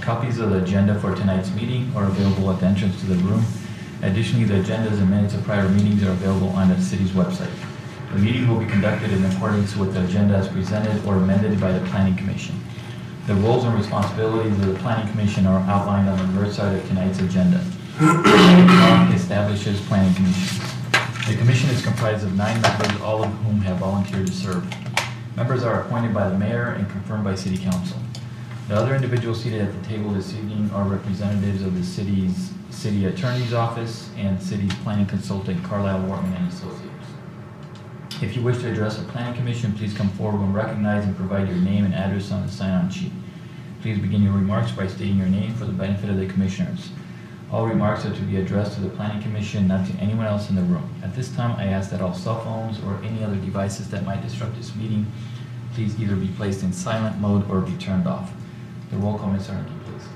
Copies of the agenda for tonight's meeting are available at the entrance to the room. Additionally, the agendas and minutes of prior meetings are available on the city's website. The meeting will be conducted in accordance with the agenda as presented or amended by the Planning Commission. The roles and responsibilities of the Planning Commission are outlined on the reverse side of tonight's agenda. Establishes Planning Commission. The Commission is comprised of 9 members, all of whom have volunteered to serve. Members are appointed by the Mayor and confirmed by City Council. The other individuals seated at the table this evening are representatives of the city's City Attorney's Office and City's Planning Consultant, Carlisle Wortman and Associates. If you wish to address the Planning Commission, please come forward when recognized and provide your name and address on the sign-on sheet. Please begin your remarks by stating your name for the benefit of the Commissioners. All remarks are to be addressed to the Planning Commission, not to anyone else in the room. At this time, I ask that all cell phones or any other devices that might disrupt this meeting please either be placed in silent mode or be turned off. The roll call, Ms. Arnke, please.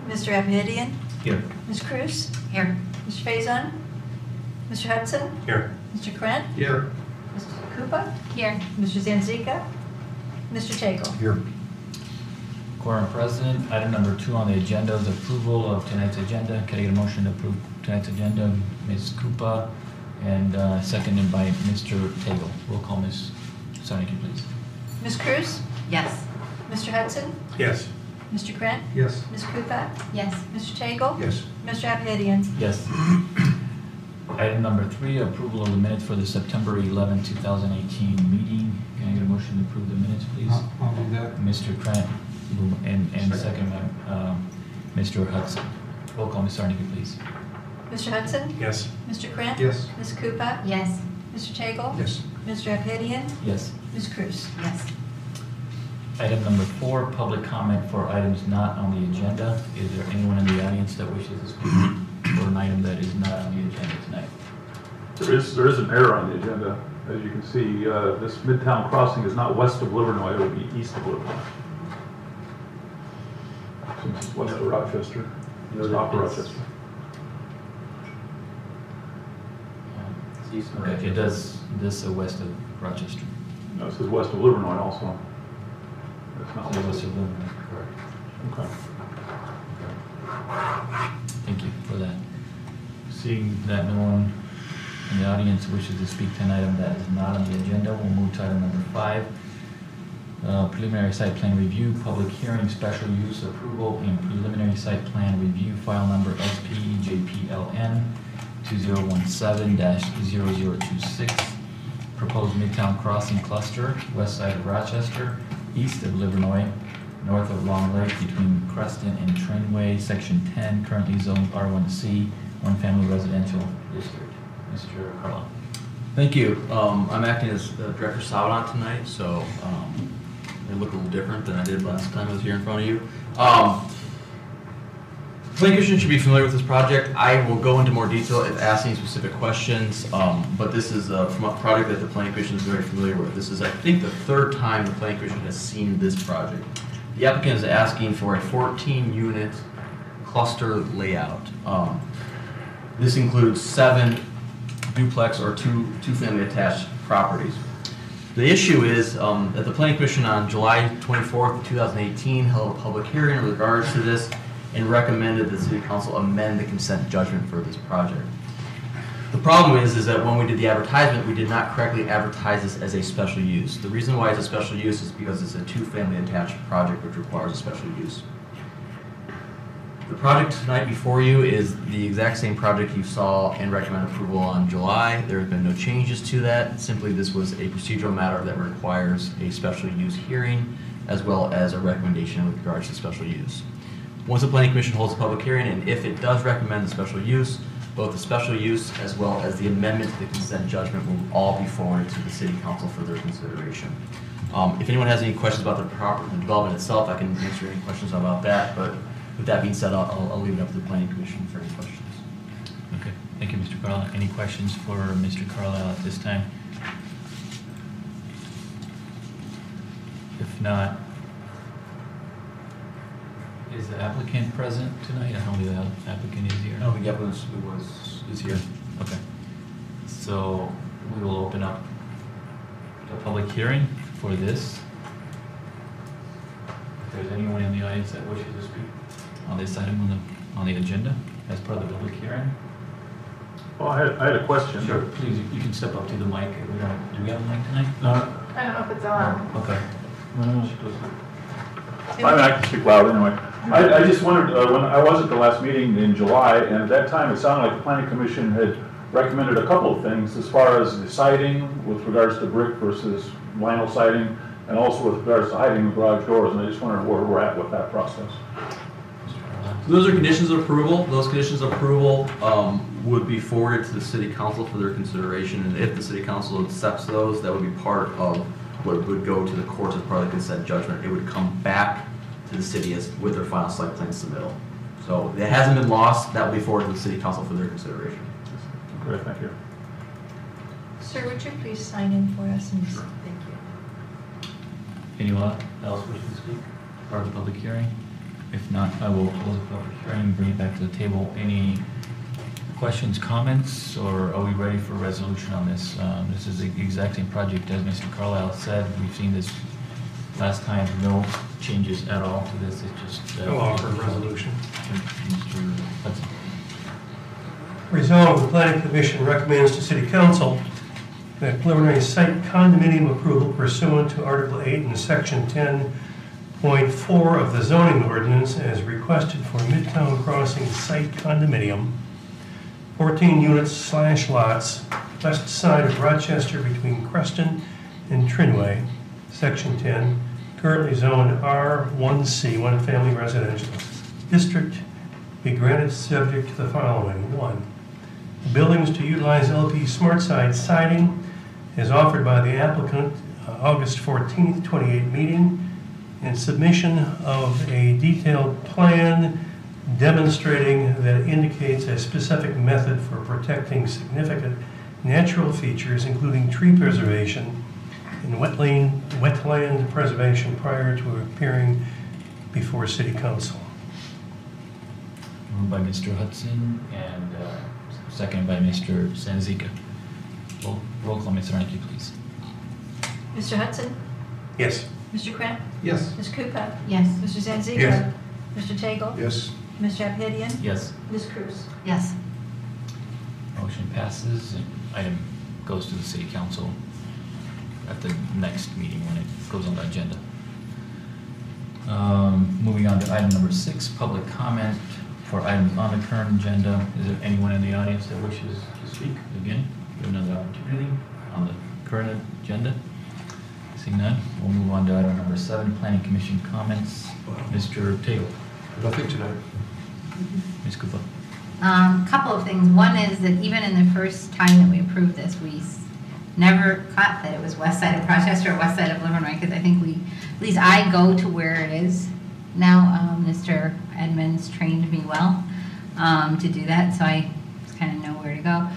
Mr. Abhidian? Here. Ms. Cruz? Here. Mr. Faison? Mr. Hudson? Here. Mr. Krant? Here. Mr. Koopa? Here. Mr. Zanzika? Mr. Tagle? Here. Quorum present. Item number 2 on the agenda is approval of tonight's agenda. Can I get a motion to approve tonight's agenda? Ms. Koopa and seconded by Mr. Tagle. Roll call, Ms. Sarnecki, please. Ms. Cruz? Yes. Mr. Hudson? Yes. Mr. Krant? Yes. Ms. Koopa? Yes. Mr. Tagle? Yes. Mr. Abhidian? Yes. Item number 3, approval of the minutes for the September 11, 2018 meeting. Can I get a motion to approve the minutes, please? I'll do that. Mr. Krant and second by Mr. Hudson. Roll call, Ms. Sarnecki, please. Mr. Hudson? Yes. Mr. Krant? Yes. Ms. Koopa? Yes. Mr. Tagle? Yes. Mr. Abhidian? Yes. Ms. Cruz? Yes. Item number 4, public comment for items not on the agenda. Is there anyone in the audience that wishes to speak for an item that is not on the agenda tonight? There is an error on the agenda. As you can see, this Midtown Crossing is not west of Livernois, it would be east of Livernois. Since it's west of Rochester, it's not Rochester. Okay, it does this west of Rochester. No, it says west of Livernois also. It's not So west west of of Livernois, correct. Okay. Thank you for that. Seeing that no one in the audience wishes to speak to an item that is not on the agenda, we'll move to item number 5. Preliminary site plan review, public hearing, special use approval, and preliminary site plan review, file number SPJPLN 2017-0026. Proposed Midtown Crossing cluster, west side of Rochester, east of Livernois, north of Long Lake, between Creston and Trainway, section 10, currently zoned R1C, one family residential district. Mr. Carlo. Thank you. I'm acting as Director Saudon tonight, so I look a little different than I did last time I was here in front of you. Planning Commission should be familiar with this project. I will go into more detail if asking specific questions, but this is from a project that the Planning Commission is very familiar with. This is, I think, the 3rd time the Planning Commission has seen this project. The applicant is asking for a 14-unit cluster layout. This includes 7 duplex or two-family attached properties. The issue is that the Planning Commission on July 24th, 2018 held a public hearing in regards to this and recommended that the City Council amend the consent judgment for this project. The problem is that when we did the advertisement, we did not correctly advertise this as a special use. The reason why it's a special use is because it's a two-family attached project which requires a special use. The project tonight before you is the exact same project you saw and recommend approval on July. There have been no changes to that. Simply this was a procedural matter that requires a special use hearing as well as a recommendation with regards to special use. Once the Planning Commission holds a public hearing and if it does recommend the special use, both the special use as well as the amendment to the consent judgment will all be forwarded to the City Council for their consideration. If anyone has any questions about the development itself, I can answer any questions about that, but with that being said, I'll leave it up to the Planning Commission for any questions. Okay, thank you, Mr. Carlisle. Any questions for Mr. Carlisle at this time? If not, is the applicant present tonight? I don't believe the applicant is here. No, the applicant is here. Okay. So we will open up the public hearing for this. If there's anyone in the audience that wishes to speak on this item on the agenda as part of the public hearing. Well, I had a question. Sure, please, you can step up to the mic. Do we have a mic tonight? I don't know if it's on. Okay. I can speak loud anyway. I just wondered, when I was at the last meeting in July, and at that time, it sounded like the planning commission had recommended a couple of things as far as the siding with regards to brick versus vinyl siding, and also with regards to hiding the garage doors, and I just wondered where we're at with that process. Those are conditions of approval. Those conditions of approval would be forwarded to the city council for their consideration, and if the city council accepts those, that would be part of what would go to the courts as part of the consent judgment. It would come back to the city with their final site plan submittal. So it hasn't been lost. That will be forwarded to the city council for their consideration. Great, thank you. Sir, would you please sign in for us? And thank you. Anyone else wishing to speak? Part of the public hearing? If not, I will close the public hearing and bring it back to the table. Any questions, comments, or are we ready for a resolution on this? This is the exact same project as Mr. Carlisle said. We've seen this last time, no changes at all to this. It's just... I'll offer a resolution. Mr. Hudson. Resolved, the Planning Commission recommends to City Council that preliminary site condominium approval pursuant to Article 8 and Section 10.4 of the zoning ordinance as requested for Midtown Crossing site condominium, 14 units / lots, west side of Rochester between Creston and Trinway, Section 10, currently zoned R1C, one family residential district, be granted subject to the following. 1. The buildings to utilize LP SmartSide siding as offered by the applicant August 14th, 28 meeting, and submission of a detailed plan demonstrating that indicates a specific method for protecting significant natural features, including tree preservation and wetland preservation prior to appearing before City Council. Moved by Mr. Hudson and seconded by Mr. Sanzica. Roll call, Ms. Arnike, please. Mr. Hudson? Yes. Mr. Kramp? Yes. Ms. Krupa? Yes. Mr. Zanziga? Yes. Mr. Tagle? Yes. Mr. Abhidian? Yes. Ms. Cruz? Yes. Motion passes and item goes to the city council at the next meeting when it goes on the agenda. Moving on to item number 6, public comment for items on the current agenda. Is there anyone in the audience that wishes to speak? Again, give another opportunity on the current agenda. Seeing none, we'll move on to item number 7, planning commission comments. Mr. Taylor. Nothing tonight. Ms. Cooper. Couple of things. One is that even in the first time that we approved this, we never caught that it was west side of Rochester or west side of Livernois, because I think at least I go to where it is now. Mr. Edmonds trained me well to do that, so I kind of know where to go.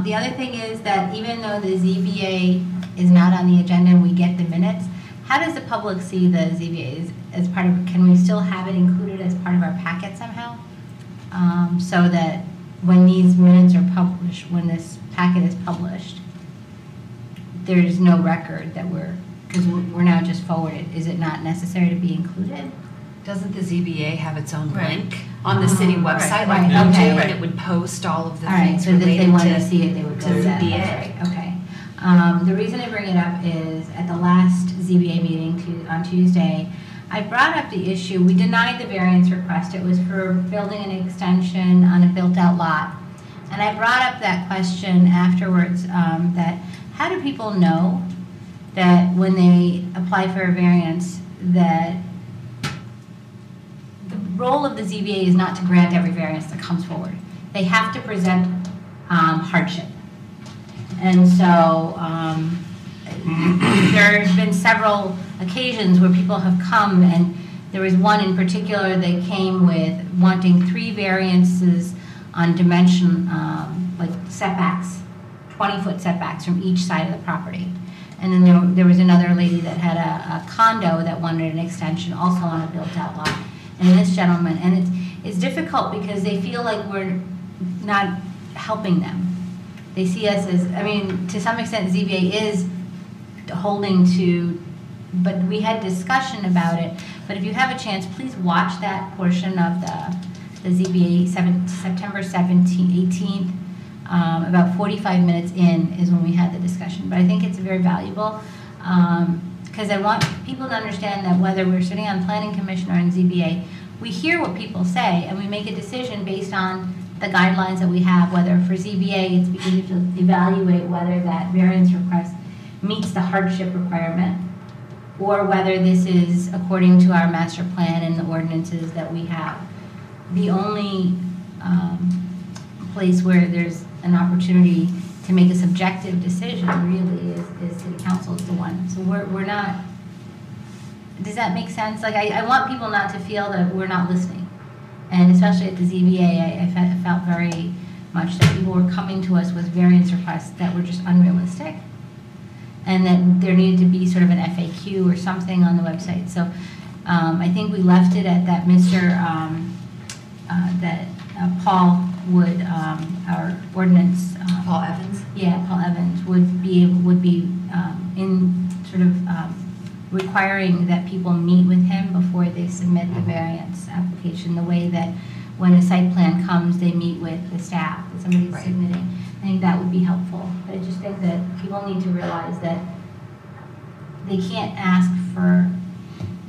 The other thing is that even though the ZBA is not on the agenda and we get the minutes, how does the public see the ZBA as part of, can we still have it included as part of our packet somehow? So that when these minutes are published, when this packet is published, there's no record that because we're now just forwarded. Is it not necessary to be included? Doesn't the ZBA have its own Right. link on the city website like Right, we do, okay. and it would post all of the All right, things so if they related wanted to to see it, they would go to to that. ZBA. That's right, okay. The reason I bring it up is at the last ZBA meeting on Tuesday, I brought up the issue, we denied the variance request. It was for building an extension on a built-out lot. And I brought up that question afterwards, that how do people know that when they apply for a variance, that the role of the ZBA is not to grant every variance that comes forward. They have to present hardship. And so there have been several occasions where people have come, and there was one in particular that came with wanting 3 variances on dimension, like setbacks, 20-foot setbacks from each side of the property. And then there was another lady that had a condo that wanted an extension also on a built-out lot. And this gentleman, and it's difficult because they feel like we're not helping them. They see us as, I mean, to some extent, ZBA is holding to but we had discussion about it. But if you have a chance, please watch that portion of the ZBA September 18th. About 45 minutes in is when we had the discussion. But I think it's very valuable because I want people to understand that whether we're sitting on Planning Commission or in ZBA, we hear what people say and we make a decision based on the guidelines that we have, whether for ZBA it's because you have to evaluate whether that variance request meets the hardship requirement or whether this is according to our master plan and the ordinances that we have. The only place where there's an opportunity to make a subjective decision really is city council is the one. So we're not, does that make sense? Like I want people not to feel that we're not listening. And especially at the ZBA, I felt very much that people were coming to us with variance requests that were just unrealistic. And that there needed to be sort of an FAQ or something on the website. So I think we left it at that Paul would, our ordinance. Paul Evans? Yeah, Paul Evans would be in sort of requiring that people meet with him before they submit the variance application, the way that when a site plan comes, they meet with the staff that somebody's Right. submitting. I think that would be helpful. But I just think that people need to realize that they can't ask for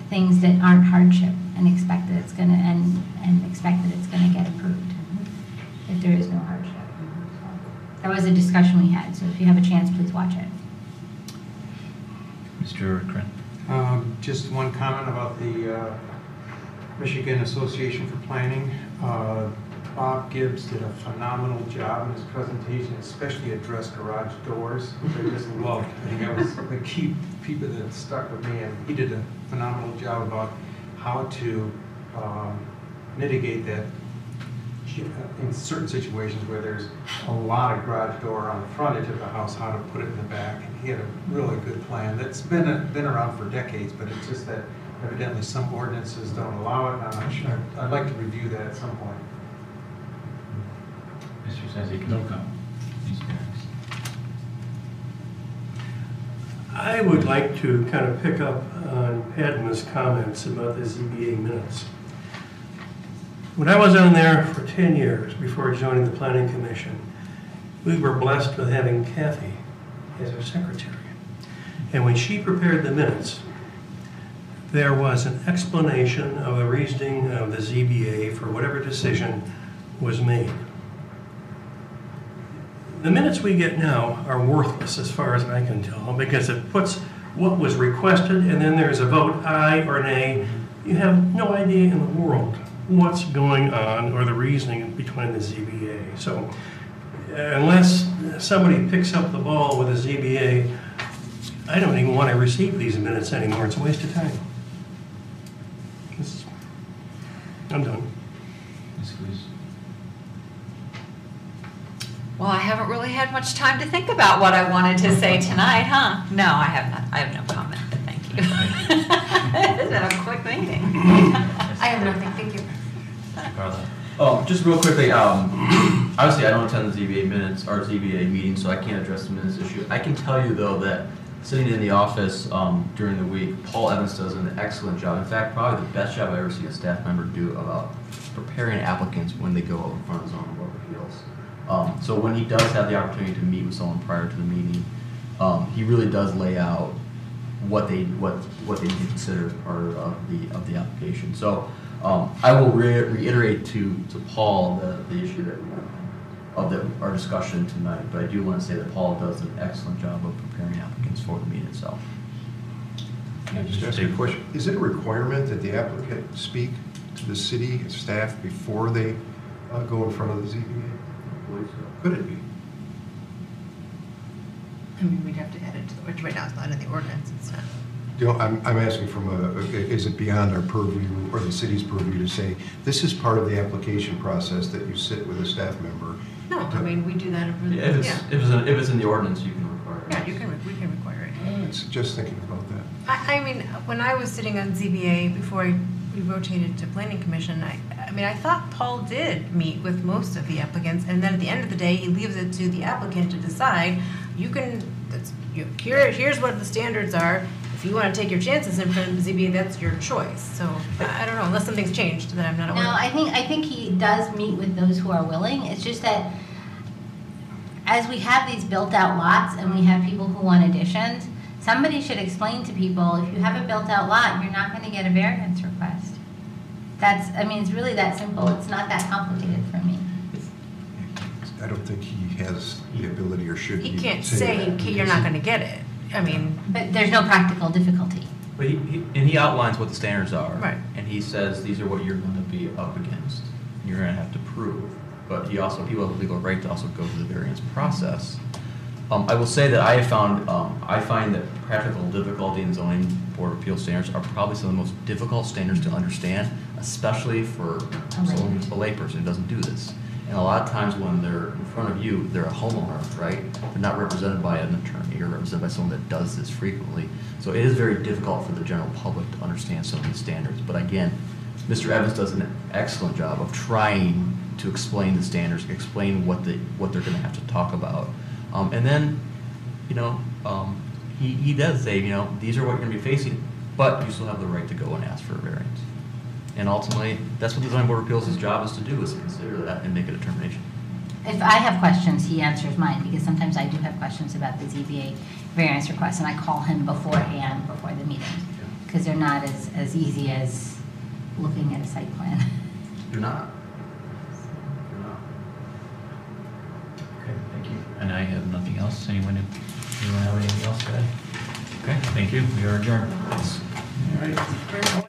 things that aren't hardship and expect that it's gonna and expect that it's gonna get approved if there is no hardship. So that was a discussion we had. So if you have a chance, please watch it. Mr. Kren? Just one comment about the Michigan Association for Planning. Bob Gibbs did a phenomenal job in his presentation, especially addressed garage doors, which I just loved. I think that was the key people that stuck with me, and he did a phenomenal job about how to mitigate that in certain situations where there's a lot of garage door on the frontage of the house, how to put it in the back. And he had a really good plan that's been around for decades, but it's just that evidently some ordinances don't allow it. I'm not sure. I'd like to review that at some point. Mr. Sezak? No comment. Mr. Harris? I would like to kind of pick up on Padma's comments about the ZBA minutes. When I was on there for 10 years before joining the Planning Commission, we were blessed with having Kathy as our secretary. And when she prepared the minutes, there was an explanation of the reasoning of the ZBA for whatever decision was made. The minutes we get now are worthless as far as I can tell, because it puts what was requested and then there's a vote aye or nay. You have no idea in the world what's going on or the reasoning between the ZBA. So unless somebody picks up the ball with the ZBA, I don't even want to receive these minutes anymore. It's a waste of time. I'm done. Ms. Cleese? Well, I haven't really had much time to think about what I wanted to say tonight, huh? No, I have not. I have no comment, but thank you. It's been a quick meeting. I have nothing, thank you. Mr. Carla? Oh, just real quickly, obviously I don't attend the ZBA minutes or ZBA meetings, so I can't address the minutes issue. I can tell you though that sitting in the office during the week, Paul Evans does an excellent job. In fact, probably the best job I've ever seen a staff member do about preparing applicants when they go up in front of the zoning board of appeals. So when he does have the opportunity to meet with someone prior to the meeting, he really does lay out what they need to consider as part of the application. So I will reiterate to Paul the issue that our discussion tonight, but I do want to say that Paul does an excellent job of preparing applicants for the meeting itself. Just ask a question. Is it a requirement that the applicant speak to the city staff before they go in front of the ZBA? Could it be? I mean, we'd have to add it to the, which right now it's not in the ordinance, it's not. You know, I'm asking is it beyond our purview or the city's purview to say, this is part of the application process that you sit with a staff member? No, I mean, we do that over the, Yeah, yeah. if it's in the ordinance, you can require it. Yeah, we can require it. It's just thinking about that. I mean, when I was sitting on ZBA before we rotated to Planning Commission, I mean, I thought Paul did meet with most of the applicants, and then at the end of the day, he leaves it to the applicant to decide. You can, here's what the standards are. if you want to take your chances in front of the ZBA, that's your choice. So I don't know, unless something's changed that I'm not aware No, of. I think he does meet with those who are willing. It's just that as we have these built-out lots and we have people who want additions, somebody should explain to people, if you have a built-out lot, you're not going to get a variance request. It's really that simple. It's not that complicated for me. I don't think he has the ability or should. He can't say that you're not going to get it. I mean, But there's no practical difficulty. But he outlines what the standards are. Right. And he says these are what you're going to be up against. You're going to have to prove. But people have the legal right to also go through the variance process. I will say that I find that practical difficulty in zoning board of appeals standards are probably some of the most difficult standards to understand, especially for someone who's a layperson who doesn't do this. And a lot of times when they're in front of you, they're a homeowner, right? They're not represented by an attorney or represented by someone that does this frequently. So it is very difficult for the general public to understand some of these standards. But again, Mr. Evans does an excellent job of trying to explain the standards, explain what they're going to have to talk about. And then, he does say, these are what you're going to be facing, but you still have the right to go and ask for a variance. And ultimately, that's what the zoning board of appeals' job is to do, is to consider that and make a determination. If I have questions, he answers mine, because sometimes I do have questions about the ZBA variance request, and I call him beforehand, before the meeting, because they're not as easy as looking at a site plan. You're not. Okay, thank you. And I have nothing else. Anyone have anything else to add? Okay, thank you. We are adjourned. All right.